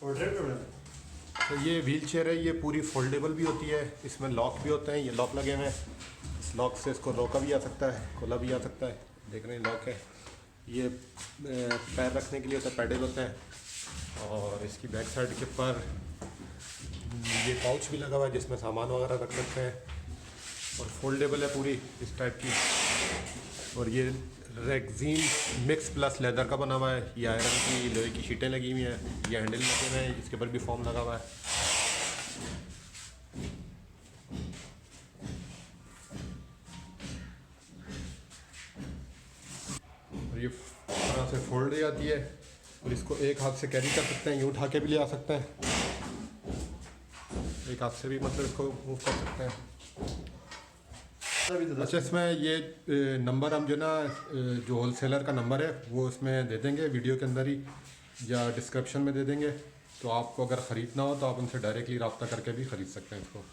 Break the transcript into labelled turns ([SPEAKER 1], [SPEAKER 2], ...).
[SPEAKER 1] तो ये wheel chair है, ये पूरी फोल्डेबल भी होती है, इसमें लॉक भी होते हैं, ये लॉक लगे हुए हैं। इस लॉक से इसको रोका भी आ सकता है, खोला भी आ सकता है। देख रहे हैं लॉक है। ये पैर रखने के लिए होता है, पैडल होते हैं। और इसकी बैक साइड के ऊपर ये पाउच भी लगा हुआ है जिसमें सामान वगैरह रख सकते हैं, और फोल्डेबल है पूरी इस टाइप की। और ये रेक्जीन मिक्स प्लस लेदर का बना हुआ है। ये आयरन की लोहे की शीटें लगी हुई हैं, ये हैंडल लगे हुए हैं, इसके ऊपर भी फोम लगा हुआ है। और ये तरह से फोल्ड हो जाती है, और इसको एक हाथ से कैरी कर सकते हैं, यूँ उठा के भी ले आ सकते हैं, एक हाथ से भी मतलब इसको मूव कर सकते हैं। अच्छा, इसमें ये नंबर हम जो ना जो होलसेलर का नंबर है वो इसमें दे देंगे वीडियो के अंदर ही, या डिस्क्रिप्शन में दे देंगे। तो आपको अगर ख़रीदना हो तो आप उनसे डायरेक्टली रब्ता करके भी ख़रीद सकते हैं इसको।